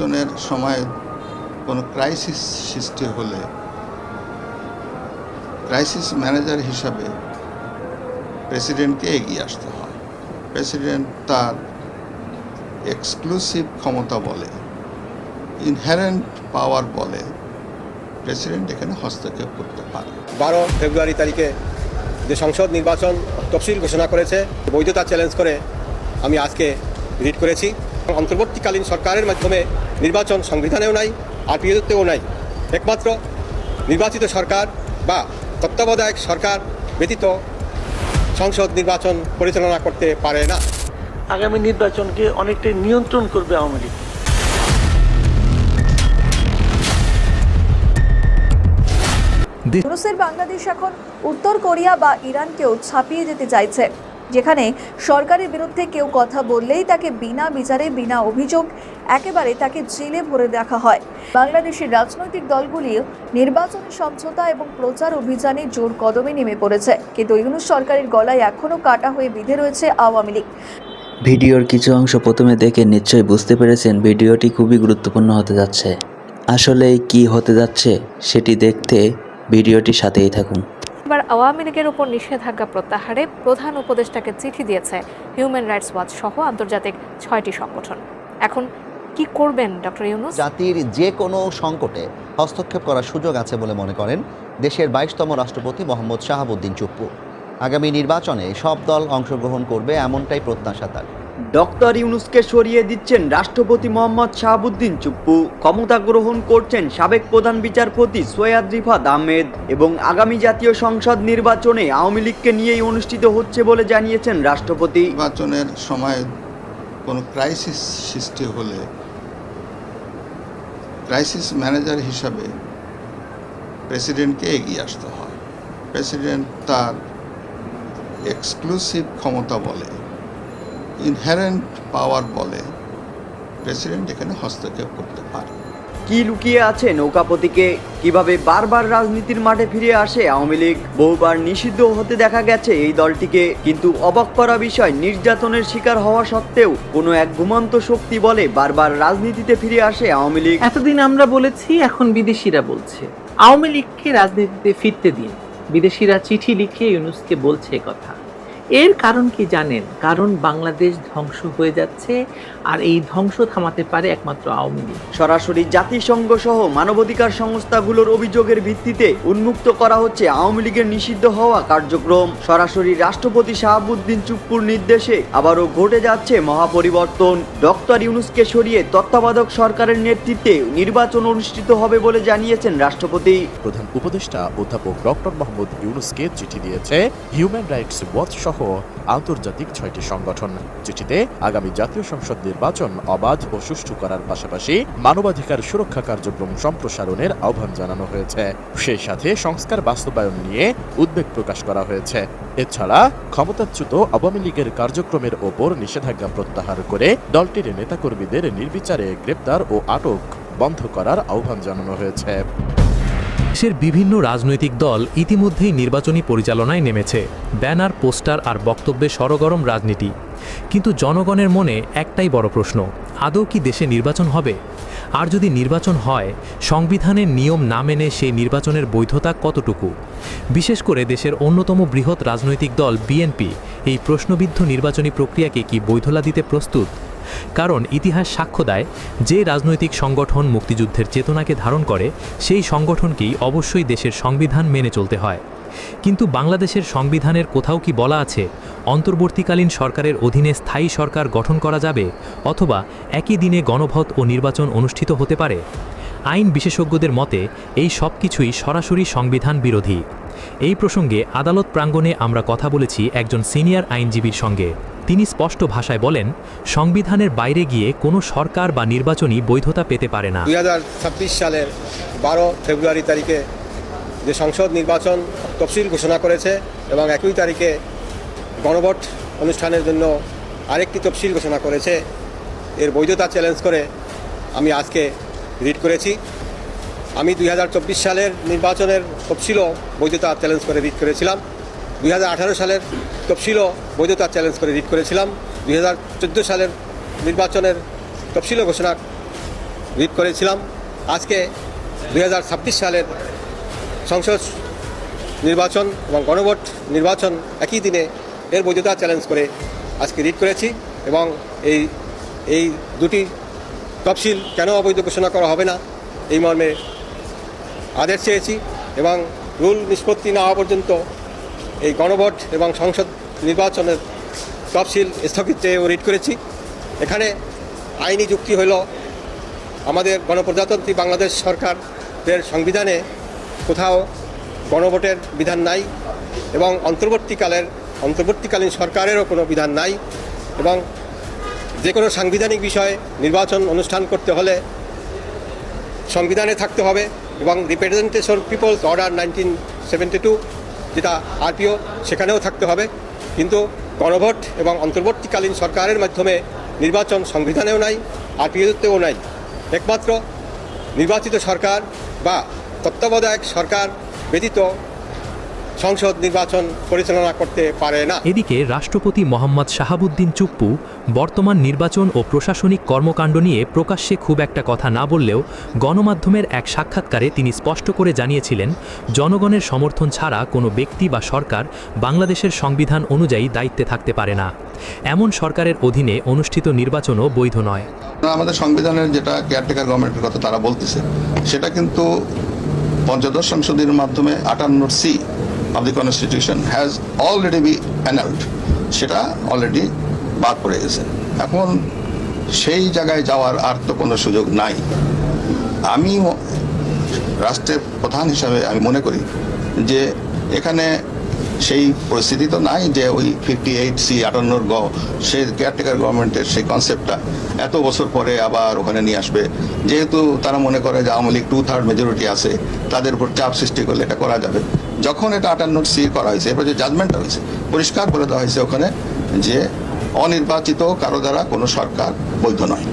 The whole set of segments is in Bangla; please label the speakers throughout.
Speaker 1: নির্বাচনের সময় কোনো ক্রাইসিস সৃষ্টি হলে ক্রাইসিস ম্যানেজার হিসাবে প্রেসিডেন্টকে এগিয়ে আসতে হয়। প্রেসিডেন্ট তার এক্সক্লুসিভ ক্ষমতা বলে, ইনহেরেন্ট পাওয়ার বলে, প্রেসিডেন্ট এখানে হস্তক্ষেপ করতে পারে।
Speaker 2: 12 ফেব্রুয়ারি তারিখে যে সংসদ নির্বাচন তফসিল ঘোষণা করেছে, বৈধতা চ্যালেঞ্জ করে আমি আজকে রিট করেছি। অন্তর্বর্তীকালীন সরকারের মাধ্যমে নির্বাচন সংবিধানেও নাই, আরপিওতেও নাই। একমাত্র নির্বাচিত সরকার বা তত্ত্বাবধায়ক সরকার ব্যতীত সংসদ নির্বাচন পরিচালনা করতে পারে না।
Speaker 3: আগামী নির্বাচনকে অনেকটাই নিয়ন্ত্রণ করবে আওয়ামী লীগ।
Speaker 4: রুশের বাংলাদেশ এখন উত্তর কোরিয়া বা ইরানকেও ছাপিয়ে যেতে চাইছে, যেখানে সরকারের বিরুদ্ধে কেউ কথা বললেই তাকে বিনা বিচারে বিনা অভিযোগ একেবারে তাকে জেলে ভরে রাখা হয়। বাংলাদেশের রাজনৈতিক দলগুলি নির্বাচনী সমঝোতা এবং প্রচার অভিযানে জোর কদমে নেমে পড়েছে, কিন্তু ইউনূস সরকারের গলায় এখনও কাটা হয়ে বিঁধে রয়েছে আওয়ামী লীগ।
Speaker 5: ভিডিওর কিছু অংশ প্রথমে দেখে নিশ্চয়ই বুঝতে পেরেছেন ভিডিওটি খুবই গুরুত্বপূর্ণ হতে যাচ্ছে। আসলে কি হতে যাচ্ছে সেটি দেখতে ভিডিওটির সাথেই থাকুন।
Speaker 6: এবার আওয়ামী লীগের উপর নিষেধাজ্ঞা প্রত্যাহারে প্রধান উপদেষ্টাকে চিঠি দিয়েছে হিউম্যান রাইটস ওয়াচ সহ আন্তর্জাতিক 6টি সংগঠন। এখন কি করবেন ডক্টর ইউনূস?
Speaker 7: জাতির যে কোনো সংকটে হস্তক্ষেপ করার সুযোগ আছে বলে মনে করেন দেশের 22তম রাষ্ট্রপতি মোহাম্মদ শাহাবুদ্দিন চুপ্পু। আগামী নির্বাচনে সব দল অংশগ্রহণ করবে এমনটাই প্রত্যাশা তার।
Speaker 8: ডক্টর ইউনূসকে সরিয়ে দিচ্ছেন রাষ্ট্রপতি মোহাম্মদ শাহাবুদ্দিন চুপ্পু, ক্ষমতা গ্রহণ করছেন সাবেক প্রধান বিচারপতি সৈয়দ রিফাত আহমেদ এবং আগামী জাতীয় সংসদ নির্বাচনে আওয়ামী লীগকে নিয়েই অনুষ্ঠিত হচ্ছে বলে জানিয়েছেন রাষ্ট্রপতি।
Speaker 1: নির্বাচনের সময় কোনো ক্রাইসিস সৃষ্টি হলে ক্রাইসিস ম্যানেজার হিসাবে প্রেসিডেন্টকে এগিয়ে আসতে হয়। প্রেসিডেন্ট তার এক্সক্লুসিভ ক্ষমতা বলে, ইনহেরেন্ট পাওয়ার বলে, প্রেসিডেন্ট এখানে হস্তক্ষেপ করতে পারে।
Speaker 8: কি লুকিয়ে আছে নৌকাপতিকে? কিভাবে বারবার রাজনীতির মাঠে ফিরে আসে আওয়ামী লীগ? বহুবার নিষিদ্ধ হতে দেখা গেছে এই দলটিকে, কিন্তু অবাক করা বিষয় নির্যাতনের শিকার হওয়া সত্ত্বেও কোনো এক ঘুমন্ত শক্তি বলে বারবার রাজনীতিতে ফিরে আসে আওয়ামী লীগ।
Speaker 9: এতদিন আমরা বলেছি, এখন বিদেশিরা বলছে আওয়ামী লীগকে রাজনীতিতে ফিরতে দিন। বিদেশিরা চিঠি লিখে ইউনূসকে বলছে কথা। এর কারণ কি জানেন? কারণ বাংলাদেশ ধ্বংস হয়ে যাচ্ছে, আর এই ধ্বংস থামাতে পারে একমাত্র আওয়ামী লীগ।
Speaker 8: সরাসরি জাতিসংঘ সহ মানবাধিকার সংস্থাগুলোর অভিযোগের ভিত্তিতে উন্মুক্ত করা হচ্ছে আওয়ামী লীগের নিষিদ্ধ হওয়া কার্যক্রম। সরাসরি রাষ্ট্রপতি শাহাবুদ্দিন চুপ্পুর নির্দেশে আবারও ঘটে যাচ্ছে মহাপরিবর্তন। ডক্টর ইউনূসকে সরিয়ে তত্ত্বাবধায়ক সরকারের নেতৃত্বে নির্বাচন অনুষ্ঠিত হবে বলে জানিয়েছেন রাষ্ট্রপতি।
Speaker 10: প্রধান উপদেষ্টা অধ্যাপক ডক্টর মোহাম্মদ ইউনূসকে চিঠি দিয়েছে হিউম্যান রাইটস ওয়াচ সহ আন্তর্জাতিক 6টি সংগঠন। চিঠিতে আগামী জাতীয় সংসদ নির্বাচন অবাধ ও সুষ্ঠু করার পাশাপাশি মানবাধিকার সুরক্ষা কার্যক্রম সম্প্রসারণের আহ্বান জানানো হয়েছে। সেই সাথে সংস্কার বাস্তবায়ন নিয়ে উদ্বেগ প্রকাশ করা হয়েছে। এছাড়া ক্ষমতাচ্যুত আওয়ামী লীগের কার্যক্রমের ওপর নিষেধাজ্ঞা প্রত্যাহার করে দলটির নেতাকর্মীদের নির্বিচারে গ্রেপ্তার ও আটক বন্ধ করার আহ্বান জানানো হয়েছে।
Speaker 11: দেশের বিভিন্ন রাজনৈতিক দল ইতিমধ্যেই নির্বাচনী পরিচালনায় নেমেছে। ব্যানার, পোস্টার আর বক্তব্যে সরগরম রাজনীতি। কিন্তু জনগণের মনে একটাই বড় প্রশ্ন, আদৌ কি দেশে নির্বাচন হবে? আর যদি নির্বাচন হয়, সংবিধানের নিয়ম না মেনে সেই নির্বাচনের বৈধতা কতটুকু? বিশেষ করে দেশের অন্যতম বৃহৎ রাজনৈতিক দল বিএনপি এই প্রশ্নবিদ্ধ নির্বাচনী প্রক্রিয়াকে কি বৈধতা দিতে প্রস্তুত? কারণ ইতিহাস সাক্ষ্য দেয়, যে রাজনৈতিক সংগঠন মুক্তিযুদ্ধের চেতনাকে ধারণ করে সেই সংগঠনকেই অবশ্যই দেশের সংবিধান মেনে চলতে হয়। কিন্তু বাংলাদেশের সংবিধানের কোথাও কি বলা আছে অন্তর্বর্তীকালীন সরকারের অধীনে স্থায়ী সরকার গঠন করা যাবে, অথবা একই দিনে গণভোট ও নির্বাচন অনুষ্ঠিত হতে পারে? আইন বিশেষজ্ঞদের মতে এই সব কিছুই সরাসরি সংবিধান বিরোধী। এই প্রসঙ্গে আদালত প্রাঙ্গণে আমরা কথা বলেছি একজন সিনিয়র আইনজীবীর সঙ্গে। তিনি স্পষ্ট ভাষায় বলেন, সংবিধানের বাইরে গিয়ে কোনো সরকার বা নির্বাচনই বৈধতা পেতে পারে না।
Speaker 2: 2026 সালের 12 ফেব্রুয়ারি তারিখে যে সংসদ নির্বাচন তফসিল ঘোষণা করেছে এবং একই তারিখে গণভোট অনুষ্ঠানের জন্য আরেকটি তফসিল ঘোষণা করেছে, এর বৈধতা চ্যালেঞ্জ করে আমি আজকে রিট করেছি। আমি 2024 সালের নির্বাচনের তফসিলও বৈধতা চ্যালেঞ্জ করে রিট করেছিলাম। 2018 সালের তফসিলও বৈধতা চ্যালেঞ্জ করে রিট করেছিলাম। 2014 সালের নির্বাচনের তফসিলও ঘোষণা রিট করেছিলাম। আজকে 2026 সালের সংসদ নির্বাচন এবং গণভোট নির্বাচন একই দিনে এর বৈধতা চ্যালেঞ্জ করে আজকে রিট করেছি এবং এই দুটি তফসিল কেন অবৈধ ঘোষণা করা হবে না এই মর্মে আদেশ চেয়েছি এবং রুল নিষ্পত্তি না হওয়া পর্যন্ত এই গণভোট এবং সংসদ নির্বাচনের তফসিল স্থগিত চেয়েও রিট করেছি। এখানে আইনি যুক্তি হল আমাদের গণপ্রজাতন্ত্রী বাংলাদেশ সরকারের সংবিধানে কোথাও গণভোটের বিধান নাই এবং অন্তর্বর্তীকালীন সরকারেরও কোনো বিধান নাই এবং যে কোনো সাংবিধানিক বিষয়ে নির্বাচন অনুষ্ঠান করতে হলে সংবিধানে থাকতে হবে এবং রিপ্রেজেন্টেশন পিপলস অর্ডার 1972 যেটা আরপিও সেখানেও থাকতে হবে, কিন্তু গণভোট এবং অন্তর্বর্তীকালীন সরকারের মাধ্যমে নির্বাচন সংবিধানেও নাই, আরপিওতেও নাই। একমাত্র নির্বাচিত সরকার বা তত্ত্বাবধায়ক সরকার ব্যতীত সংসদ নির্বাচন পরিচালনা করতে পারে না।
Speaker 11: এদিকে রাষ্ট্রপতি মোহাম্মদ শাহাবুদ্দিন চুপ্পু বর্তমান নির্বাচন ও প্রশাসনিক কর্মকাণ্ড নিয়ে প্রকাশ্যে খুব একটা কথা না বললেও গণমাধ্যমের এক সাক্ষাৎকারে তিনি স্পষ্ট করে জানিয়েছিলেন, জনগণের সমর্থন ছাড়া কোনো ব্যক্তি বা সরকার বাংলাদেশের সংবিধান অনুযায়ী দায়িত্বে থাকতে পারে না। এমন সরকারের অধীনে অনুষ্ঠিত নির্বাচনও বৈধ নয়।
Speaker 1: আমাদের সংবিধানের যেটা কেয়ারটেকার গভর্নমেন্টের কথা তারা বলতেছে, সেটা কিন্তু পঞ্চদশ সংশোধনীর মাধ্যমে 58C of the Constitution has already been annulled, সেটা অলরেডি বাদ পড়ে গেছে। এখন সেই জায়গায় যাওয়ার আর তো কোনো সুযোগ নাই। আমি রাষ্ট্রের প্রধান হিসাবে আমি মনে করি যে এখানে সেই পরিস্থিতি তো নাই যে ওই 58C 58 সে কেয়ারটেকার গভর্নমেন্টের সেই কনসেপ্টটা এত বছর পরে আবার ওখানে নিয়ে আসবে। যেহেতু তারা মনে করে যে আওয়ামী লীগ 2/3 মেজরিটি আছে, তাদের উপর চাপ সৃষ্টি করলে এটা করা যাবে। যখন এটা 58C করা হয়েছে, এরপর যে জাজমেন্টটা হয়েছে পরিষ্কার করে দেওয়া হয়েছে ওখানে যে অনির্বাচিত কারো দ্বারা কোনো সরকার বৈধ নয়।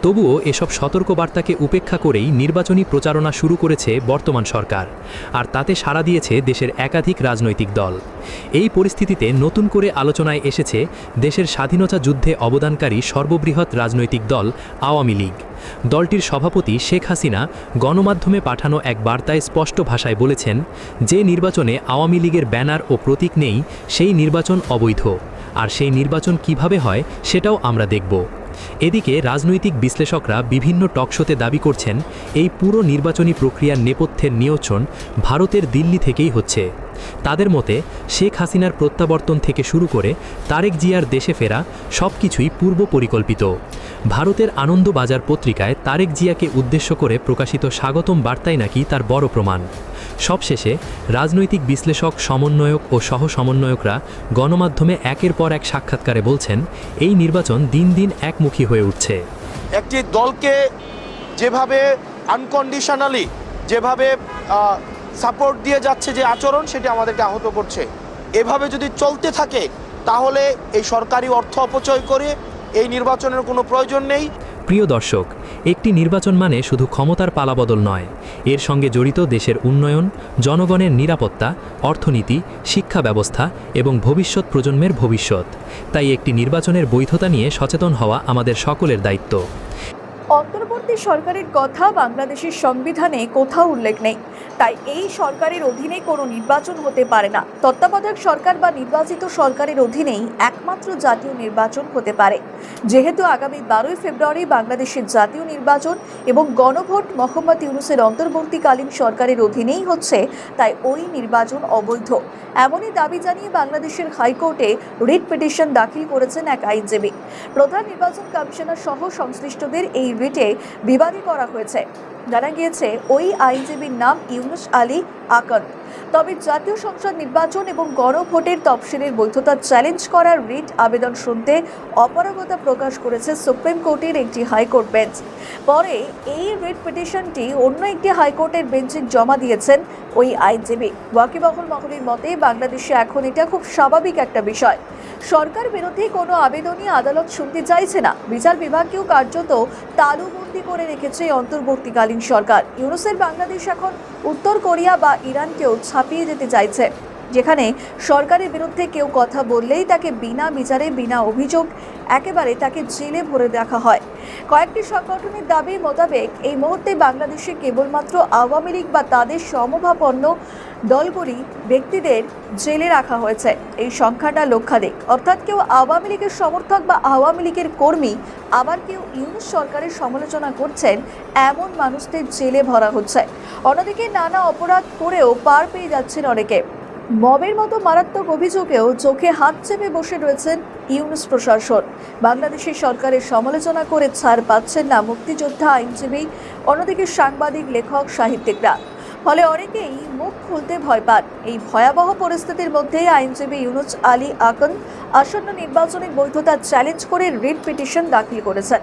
Speaker 11: তবুও এসব সতর্কবার্তাকে উপেক্ষা করেই নির্বাচনী প্রচারণা শুরু করেছে বর্তমান সরকার, আর তাতে সাড়া দিয়েছে দেশের একাধিক রাজনৈতিক দল। এই পরিস্থিতিতে নতুন করে আলোচনায় এসেছে দেশের স্বাধীনতা যুদ্ধে অবদানকারী সর্ববৃহৎ রাজনৈতিক দল আওয়ামী লীগ। দলটির সভাপতি শেখ হাসিনা গণমাধ্যমে পাঠানো এক বার্তায় স্পষ্ট ভাষায় বলেছেন, যে নির্বাচনে আওয়ামী লীগের ব্যানার ও প্রতীক নেই সেই নির্বাচন অবৈধ, আর সেই নির্বাচন কিভাবে হয় সেটাও আমরা দেখব। এদিকে রাজনৈতিক বিশ্লেষকরা বিভিন্ন টকশোতে দাবি করছেন, এই পুরো নির্বাচনী প্রক্রিয়ার নেপথ্যের নিয়ন্ত্রণ ভারতের দিল্লি থেকেই হচ্ছে। তাদের মতে শেখ হাসিনার প্রত্যাবর্তন থেকে শুরু করে তারেক জিয়ার দেশে ফেরা সবকিছুই পূর্ব পরিকল্পিত। ভারতের আনন্দবাজার পত্রিকায় তারেক জিয়াকে উদ্দেশ্য করে প্রকাশিত স্বাগতম বার্তাই নাকি তার বড় প্রমাণ। সবশেষে রাজনৈতিক বিশ্লেষক, সমন্বয়ক ও সহ সমন্বয়করা গণমাধ্যমে একের পর এক সাক্ষাৎকারে বলছেন, এই নির্বাচন দিন দিন একমুখী হয়ে উঠছে।
Speaker 12: একটি দলকে যেভাবে আনকন্ডিশনালি যেভাবে সাপোর্ট দিয়ে যাচ্ছে যে আচরণ, সেটি আমাদেরকে আহত করছে। এভাবে যদি চলতে থাকে তাহলে এই সরকারি অর্থ অপচয় করে এই নির্বাচনের কোনো প্রয়োজন নেই।
Speaker 11: প্রিয় দর্শক, একটি নির্বাচন মানে শুধু ক্ষমতার পালাবদল নয়, এর সঙ্গে জড়িত দেশের উন্নয়ন, জনগণের নিরাপত্তা, অর্থনীতি, শিক্ষা ব্যবস্থা এবং ভবিষ্যৎ প্রজন্মের ভবিষ্যৎ। তাই একটি নির্বাচনের বৈধতা নিয়ে সচেতন হওয়া আমাদের সকলের দায়িত্ব।
Speaker 4: অন্তর্বর্তী সরকারের কথা বাংলাদেশের সংবিধানে কোথাও উল্লেখ নেই, তাই এই সরকারের অধীনে কোনো নির্বাচন হতে পারে না। তত্ত্বাবধায়ক সরকার বা নির্বাচিত সরকারের অধীনেই একমাত্র জাতীয় নির্বাচন হতে পারে। যেহেতু আগামী 12ই ফেব্রুয়ারি বাংলাদেশের জাতীয় নির্বাচন এবং গণভোট মোহাম্মদ ইউনূসের অন্তর্বর্তীকালীন সরকারের অধীনেই হচ্ছে, তাই ওই নির্বাচন অবৈধ। এমনই দাবি জানিয়ে বাংলাদেশের হাইকোর্টে রিট পিটিশন দাখিল করেছেন এক আইনজীবী। প্রধান নির্বাচন কমিশনার সহ সংশ্লিষ্টদের এই রিটে বিবাদী করা হয়েছে। জানা গিয়েছে ওই আইনজীবীর নাম ইউনুস আলী আকন। তবে জাতীয় সংসদ নির্বাচন এবং গণভোটের তফসিলের বৈধতা চ্যালেঞ্জ করার রিট আবেদন শুনতে অপারগতা প্রকাশ করেছে সুপ্রিম কোর্টের একটি হাইকোর্ট বেঞ্চ। পরে এই রিট পিটিশনটি অন্য একটি হাইকোর্টের বেঞ্চে জমা দিয়েছেন ওই আইনজীবী। ওয়াকিবহুল মহলের মতে বাংলাদেশে এখন এটা খুব স্বাভাবিক একটা বিষয়। সরকার বিরোধী কোনো আবেদনই আদালত শুনতে চাইছে না। বিচার বিভাগকেও কার্যত তালুবন্দি করে রেখেছে অন্তর্বর্তীকালীন সরকার। ইউনূসের বাংলাদেশ এখন উত্তর কোরিয়া বা ইরানকেও ছাপিয়ে যেতে চাইছে। যেখানে সরকারের বিরুদ্ধে কেউ কথা বললেই তাকে বিনা বিচারে বিনা অভিযোগ একেবারে তাকে জেলে ভরে রাখা হয়। কয়েকটি সংগঠনের দাবি মোতাবেক এই মুহূর্তে বাংলাদেশে কেবলমাত্র আওয়ামী লীগ বা তাদের সমভাবাপন্ন দলগুলি ব্যক্তিদের জেলে রাখা হয়েছে। এই সংখ্যাটা লক্ষাধিক, অর্থাৎ কেউ আওয়ামী লীগের সমর্থক বা আওয়ামী লীগের কর্মী, আবার কেউ ইউনূস সরকারের সমালোচনা করছেন এমন মানুষদের জেলে ভরা হচ্ছে। অন্যদিকে নানা অপরাধ করেও পার পেয়ে যাচ্ছেন অনেকে। মবের মতো মারাত্মক অভিযোগেও চোখে হাত চেপে বসে রয়েছেন ইউনূস প্রশাসন। বাংলাদেশের সরকারের সমালোচনা করে ছাড় পাচ্ছেন না মুক্তিযোদ্ধা, আইনজীবী, অন্যদিকে সাংবাদিক, লেখক, সাহিত্যিকরা। ফলে অনেকেই মুখ খুলতে ভয় পান। এই ভয়াবহ পরিস্থিতির মধ্যেই আইনজীবী ইউনুস আলী আকন আসন্ন নির্বাচনের বৈধতা চ্যালেঞ্জ করে রিট পিটিশন দাখিল করেছেন।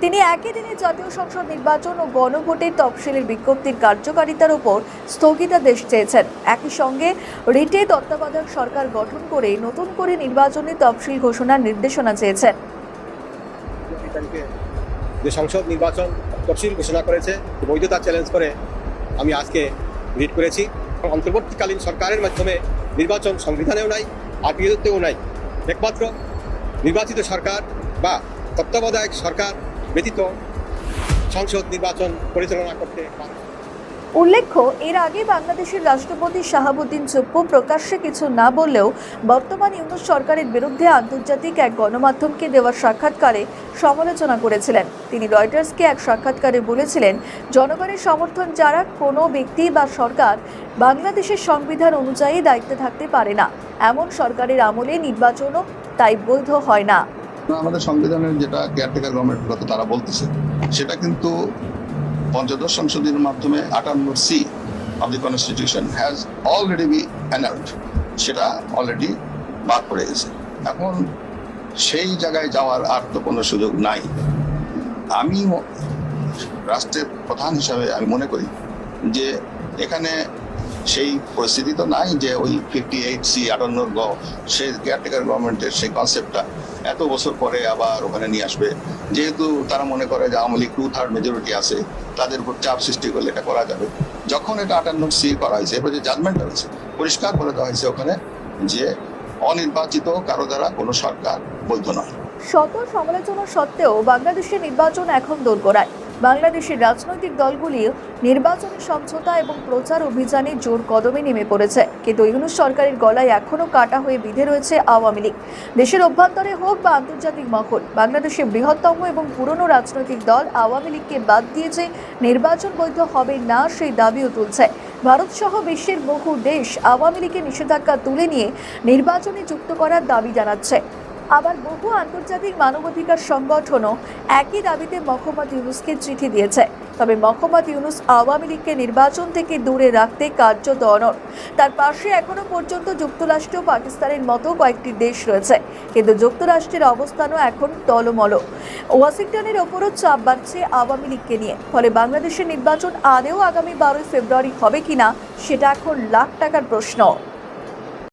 Speaker 4: তিনি একই দিনে জাতীয় সংসদ নির্বাচন ও গণভোটের তফসিলের বিজ্ঞপ্তির কার্যকারিতার উপর স্থগিতাদেশ চেয়েছেন। একই সঙ্গে রিটে তত্ত্বাবধায়ক সরকার গঠন করে নতুন করে নির্বাচনের তফসিল ঘোষণার নির্দেশনা চেয়েছেন।
Speaker 2: যে সংসদ নির্বাচন তফসিল ঘোষণা করেছে, বৈধতা চ্যালেঞ্জ করে আমি আজকে রিট করেছি। অন্তর্বর্তীকালীন সরকারের মাধ্যমে নির্বাচন সংবিধানেও নাই, আপিলেতেও নাই। একমাত্র নির্বাচিত সরকার বা তত্ত্বাবধায়ক সরকার ব্যতীত সংসদ নির্বাচন পরিচালনা করতে পারে।
Speaker 4: উল্লেখ্য, এর আগে বাংলাদেশের রাষ্ট্রপতি শাহাবুদ্দিন চুপ্পু প্রকাশ্যে কিছু না বললেও বর্তমান ইউনূস সরকারের বিরুদ্ধে আন্তর্জাতিক এক গণমাধ্যমকে দেওয়া সাক্ষাৎকারে সমালোচনা করেছিলেন। তিনি রয়টার্সকে এক সাক্ষাৎকারে বলেছিলেন, জনগণের সমর্থন ছাড়া কোনো ব্যক্তি বা সরকার বাংলাদেশের সংবিধান অনুযায়ী দায়িত্বে থাকতে পারে না। এমন সরকারের আমলে নির্বাচনও তাই বৈধ হয় না।
Speaker 1: আমাদের সংবিধানের যেটা কেয়ারটেকার গভর্নমেন্টের কথা তারা বলতেছে, সেটা কিন্তু পঞ্চদশ সংশোধনীর মাধ্যমে 58C of the constitution has already be annulled, সেটা অলরেডি বাদ পড়ে গেছে। এখন সেই জায়গায় যাওয়ার আর তো কোনো সুযোগ নাই। আমি রাষ্ট্রের প্রধান হিসাবে আমি মনে করি যে এখানে সেই পরিস্থিতি তো নাই যে ওই 58C 58 গ সেই কেয়ারটেকার গভর্নমেন্টের সেই কনসেপ্টটা এত বছর পরে আবার ওখানে নিয়ে আসবে। যেহেতু তারা মনে করে যে আওয়ামী লীগ 2/3 মেজরিটি আছে, তাদের উপর চাপ সৃষ্টি করলে এটা করা যাবে। যখন এটা 58C করা হয়েছে, এরপর যে জাজমেন্ট হয়েছে, পরিষ্কার করে দেওয়া হয়েছে ওখানে যে অনির্বাচিত কারো দ্বারা কোনো সরকার বৈধ নয়।
Speaker 4: শত সমালোচনা সত্ত্বেও বাংলাদেশের নির্বাচন এখন দোরগোড়ায়। বাংলাদেশের রাজনৈতিক দলগুলি নির্বাচনী সমঝোতা এবং প্রচার অভিযানে জোর কদমে নেমে পড়েছে, কিন্তু ইউনূস সরকারের গলায় এখনও কাটা হয়ে বিঁধে রয়েছে আওয়ামী লীগ। দেশের অভ্যন্তরে হোক বা আন্তর্জাতিক মহল, বাংলাদেশের বৃহত্তম এবং পুরনো রাজনৈতিক দল আওয়ামী লীগকে বাদ দিয়ে যে নির্বাচন বৈধ হবে না সেই দাবিও তুলছে। ভারত সহ বিশ্বের বহু দেশ আওয়ামী লীগের নিষেধাজ্ঞা তুলে নিয়ে নির্বাচনে যুক্ত করার দাবি জানাচ্ছে। আবার বহু আন্তর্জাতিক মানবাধিকার সংগঠনও একই দাবিতে মোহাম্মদ ইউনূসকে চিঠি দিয়েছে। তবে মোহাম্মদ ইউনূস আওয়ামী লীগকে নির্বাচন থেকে দূরে রাখতে কার্যত অনড়। তার পাশে এখনও পর্যন্ত যুক্তরাষ্ট্র, পাকিস্তানের মতো কয়েকটি দেশ রয়েছে, কিন্তু যুক্তরাষ্ট্রের অবস্থানও এখন টলমল। ওয়াশিংটনের ওপরও চাপ বাড়ছে আওয়ামী লীগকে নিয়ে। ফলে বাংলাদেশের নির্বাচন আদেও আগামী 12 ফেব্রুয়ারি হবে কিনা সেটা এখন লাখ টাকার প্রশ্ন।